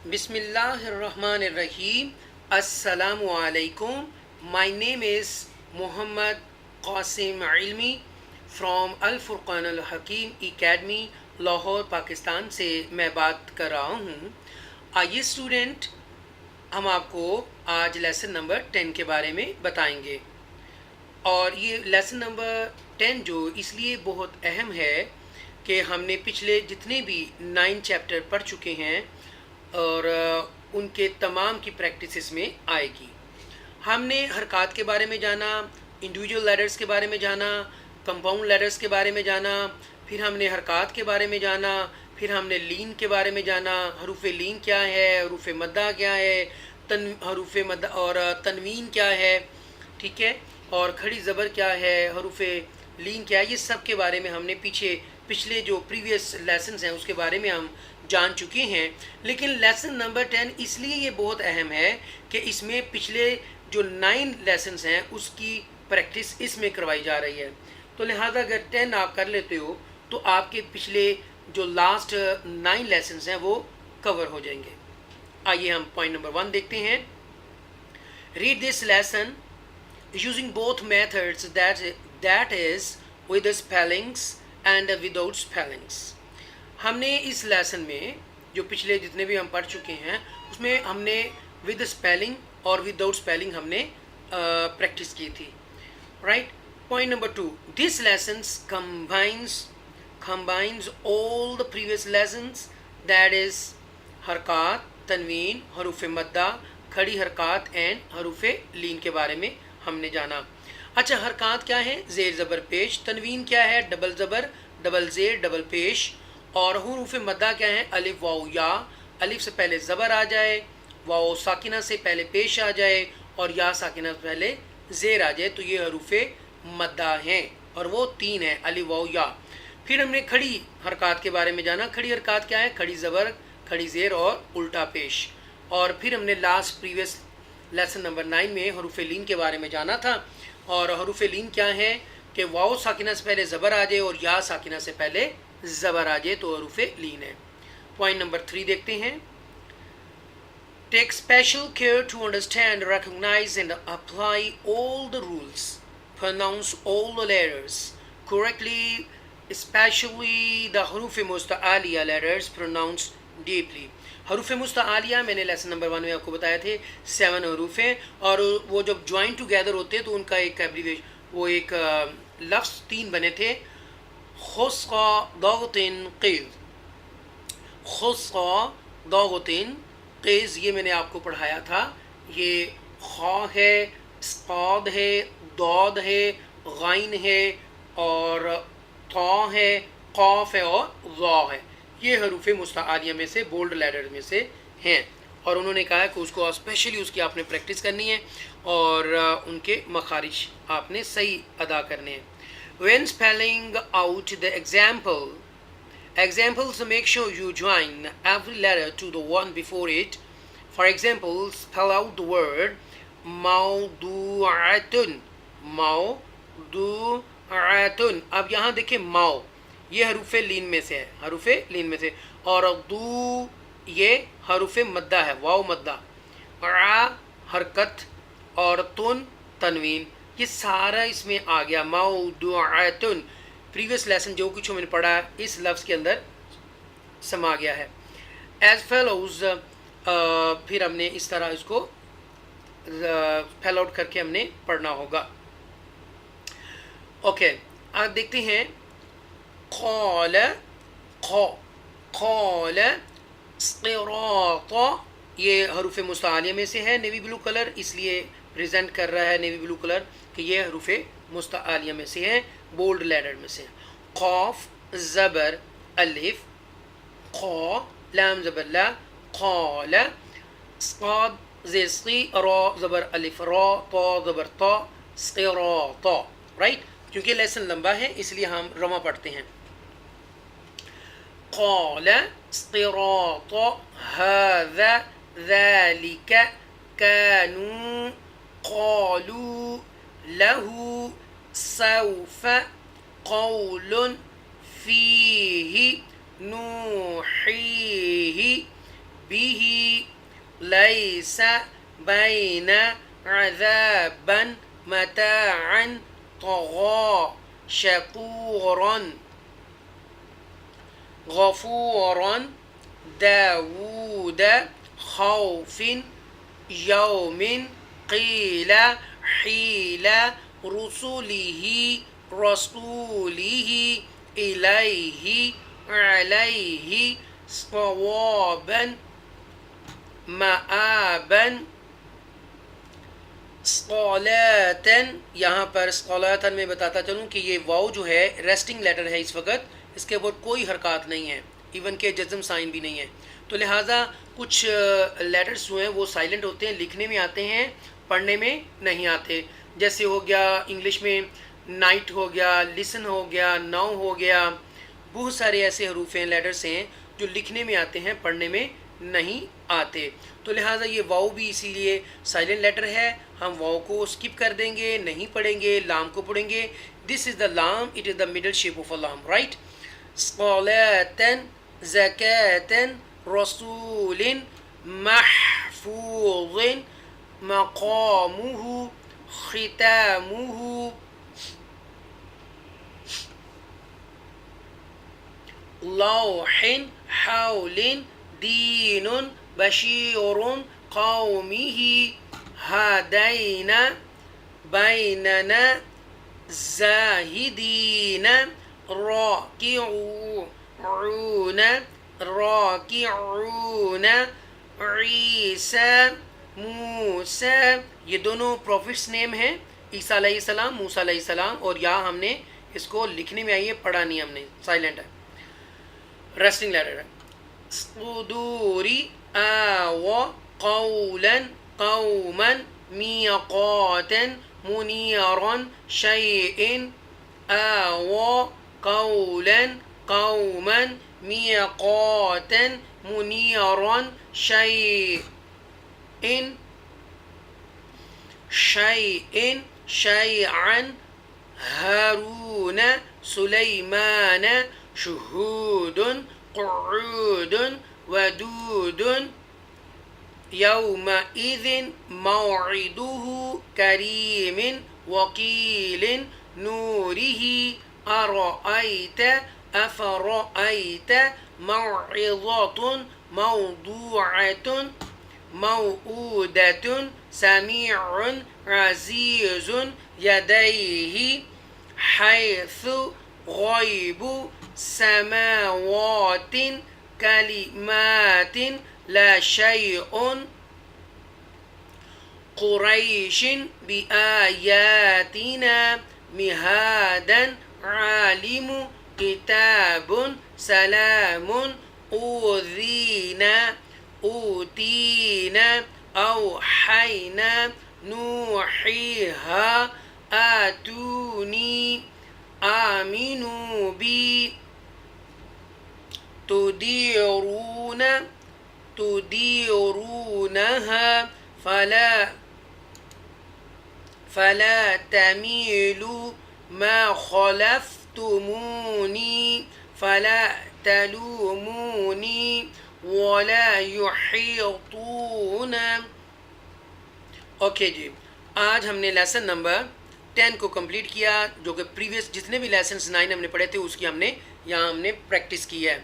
Bismillahirrahmanirrahim. Assalamu alaikum. My name is Muhammad Qasim Ilmi from Al Furqan Al Hakim Academy, Lahore Pakistan से मैं बात कर रहा हूँ। आइए स्टूडेंट, हम आपको आज लेसन नंबर 10 के बारे में बताएंगे। और ये लेसन नंबर 10 जो इसलिए बहुत अहम है कि हमने पिछले जितने भी 9 चैप्टर पढ़ चुके हैं और उनके तमाम की प्रैक्टिस में आएगी। हमने हरकत के बारे में जाना, इंडिविजुअल लेटर्स के बारे में जाना, कंपाउंड लेटर्स के बारे में जाना, फिर हमने हरकत के बारे में जाना, फिर हमने लीन के बारे में जाना, हरूफ लीन क्या है, हरूफ मद्दा क्या है, हरूफ मद्दा और तनवीन क्या है, ठीक है, और खड़ी ज़बर क्या है, हरूफ लीन क्या है, ये सब के बारे में हमने पिछले जो प्रीवियस लेसन्स हैं उसके बारे में हम जान चुके हैं। लेकिन लेसन नंबर 10 इसलिए ये बहुत अहम है कि इसमें पिछले जो 9 लेसन्स हैं उसकी प्रैक्टिस इसमें करवाई जा रही है। तो लिहाजा अगर 10 आप कर लेते हो तो आपके पिछले जो लास्ट 9 लेसन्स हैं वो कवर हो जाएंगे। आइए हम पॉइंट नंबर 1 देखते हैं। Read this lesson using both methods, that is with spellings and without spellings. हमने इस लेसन में जो पिछले जितने भी हम पढ़ चुके हैं उसमें हमने विद स्पेलिंग और विदाउट स्पेलिंग हमने प्रैक्टिस की थी, right. Point number 2, this lessons combines all the previous lessons, that is हरकत, तनवीन, हरूफ मद्दा, खड़ी हरकत एंड हरूफ लीन के बारे में हमने जाना। अच्छा, हरकत क्या है? ज़ेर ज़बर पेश। तनवीन क्या है? डबल ज़बर, डबल ज़ेर, डबल पेश। और हुरूफ मद्दा क्या है? अलिफ वाओ या, अलिफ से पहले ज़बर आ जाए, वाओ साकिना से पहले पेश आ जाए और या साकिना से पहले ज़ेर आ जाए, तो ये हरूफ मद्दा हैं और वो 3 हैं, अलिफ वाओ या। फिर हमने खड़ी हरकत के बारे में जाना। खड़ी हरकत क्या है? खड़ी ज़बर, खड़ी ज़ेर और उल्टा पेश। और फिर हमने लास्ट प्रीवियस लेसन नंबर 9 में हरूफ लीन के बारे में जाना था। और हरूफ लीन क्या है कि वाओ साकिना से पहले ज़बर आ जाए और या साकिना से पहले ज़बर आ जाए, तो हरूफ लीन है। पॉइंट नंबर 3 देखते हैं। Take special care to understand, recognize and apply all the rules, pronounce all the letters correctly, especially the हरूफ मुस्तआलिया letters pronounced deeply। हरूफ मुस्तआलिया मैंने लेसन नंबर 1 में आपको बताए थे 7 हरूफ हैं और वो जब ज्वाइन टुगेदर होते हैं तो उनका एक एब्रीविएशन, वो एक लफ्ज़ 3 बने थे। खुस्का दागतिन क़ीज़, खुस्का दागतिन क़ीज़, ये मैंने आपको पढ़ाया था। ये खा है, साद है, दाद है, गाइन है और ता है, क़ाफ है और ज़ा है। ये हरूफ मुस्तआलिया में से, बोल्ड लेटर में से हैं। और उन्होंने कहा कि उसको स्पेशली उसकी आपने प्रैक्टिस करनी है और उनके मखारिज आपने सही अदा करने हैं। When spelling out the examples, make sure you join every letter to the one before it. For example, spell out the word mawdu'atun, mawdu'atun। अब यहाँ देखें, माओ ये हरूफ लीन में से है, हरूफ लीन में से, और दू ये हरूफ मद्दा है, वाव मद्दा, आ हरकत और तुन तनवीन, ये सारा इसमें आ गया। मौदूअतुन, प्रीवियस लेसन जो कुछ मैंने पढ़ा इस लफ्ज़ के अंदर समा गया है। एज फेलोज, फिर हमने इस तरह इसको फेल आउट करके हमने पढ़ना होगा। ओके, अब देखते हैं। क़ाल, क़ाल क़िराता, ये हरूफ मुस्तआलिया में से है, नेवी ब्लू कलर इसलिए प्रेजेंट कर रहा है नेवी ब्लू कलर कि ये हरूफ मुस्तआलिया में से है, बोल्ड लेटर में से। क़ाफ ज़बर अलिफ, क़ा लाम ज़बर ला, क़ाल, साद ज़ेर सी, रा ज़बर अलिफ रा, ता ज़बर ता, क़िराता, राइट। क्योंकि लेसन लंबा है इसलिए हम रमा पढ़ते हैं। क़ाल क़िराता हाज़ा ज़ालिक कानू क़ालू लहू सौफ़ क़ौलुन फ़ीही नूहीही به ليس بين عذابا متاعا طغى شكورا غفورا داود خوف يوم قيل حيل رسله رسوله إليه عليه صوابا مآبا صلاتن. यहाँ पर صلاتن میں بتاتا چلوں کہ یہ واو جو ہے ریسٹنگ لیٹر ہے اس وقت, اس کے اوپر کوئی حرکات نہیں ہے, ایون کہ جزم سائن بھی نہیں ہے, تو لہٰذا کچھ لیٹرز جو ہیں وہ سائلنٹ ہوتے ہیں, لکھنے میں آتے ہیں پڑھنے میں نہیں آتے. جیسے ہو گیا انگلش میں نائٹ ہو گیا, لسن ہو گیا, ناؤ ہو گیا, بہت سارے ایسے حروف ہیں لیٹرز ہیں جو لکھنے میں آتے ہیں پڑھنے میں نہیں آتے. تو لہٰذا یہ واو بھی اسی لیے سائلنٹ لیٹر ہے, ہم واو کو اسکپ کر دیں گے, نہیں پڑھیں گے, لام کو پڑھیں گے. دس از دا لام, it is the middle shape of a لام, رائٹ. صلاةً زکاةً رسول محفوظ مقامه ختامه لوح حول دين بشير قومه هدينا بيننا زاهدين راکعون عیسیٰ موسیٰ. یہ دونوں پروفٹس نیم ہیں, عیسیٰ علیہ السلام, موسیٰ علیہ السلام, اور یہاں ہم نے اس کو لکھنے میں آئی ہے, پڑھا نہیں ہم نے, سائلنٹ ہے, ریسٹنگ لیٹر ہے. صدوری آو قولا قوما میقاتا منیرا شیء آو قولا قوما میقاتا منیرا شیء شیعا هارون سلیمان شهود قعود ودود يومئذ موعده كريم وقيل نوره أرأيت أفرأيت موعظة موضوعة موؤودة سميع عزيز يديه حيث غيب سماوات كلمات لا شيء قريش بآياتنا مهادا عالم كتاب سلام أوذينا أوتينا أوحينا نوحيها آتوني آمنوا بي تديرونها فلا تميلوا ما خلفتموني فلا تلوموني ولا يحيطون. اوکے جی, آج ہم نے لیسن نمبر 10 کو کمپلیٹ کیا, جو کہ پریویس جتنے بھی لیسنس 9 ہم نے پڑھے تھے اس کی ہم نے پریکٹس کی ہے.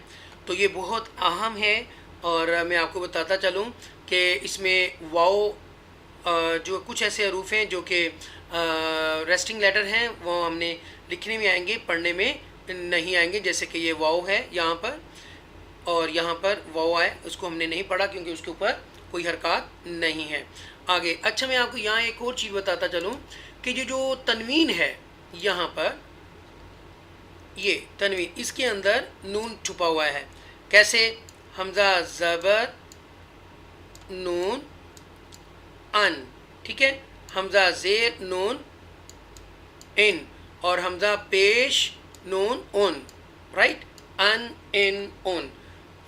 تو یہ بہت اہم ہے, اور میں آپ کو بتاتا چلوں کہ اس میں واو جو کچھ ایسے حروف ہیں جو کہ ریسٹنگ لیٹر ہیں, وہ ہم نے لکھنے میں آئیں گے, پڑھنے میں نہیں آئیں گے. جیسے کہ یہ واو ہے یہاں پر, اور یہاں پر واو آئے, اس کو ہم نے نہیں پڑھا کیونکہ اس کے اوپر کوئی حرکات نہیں ہے. آگے اچھا, میں آپ کو یہاں ایک اور چیز بتاتا چلوں کہ یہ جو تنوین ہے یہاں پر, یہ تنوین, اس کے اندر نون چھپا ہوا ہے. کیسے؟ حمزہ زبر نون ان, ٹھیک ہے, حمزہ زیر نون ان, اور حمزہ پیش نون اون, رائٹ, ان ان اون,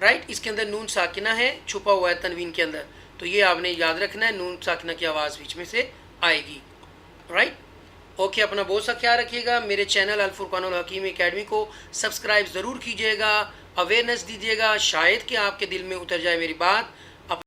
رائٹ. اس کے اندر نون ساکنہ ہے, چھپا ہوا ہے تنوین کے اندر, تو یہ آپ نے یاد رکھنا ہے, نون ساکنہ کی آواز بیچ میں سے آئے گی, رائٹ. اوکے, اپنا بہت سا خیال رکھیے گا. میرے چینل الفرقان الحکیم اکیڈمی کو سبسکرائب ضرور کیجیے گا, اویئرنیس دیجیے گا, شاید کہ آپ کے دل میں اتر جائے میری بات.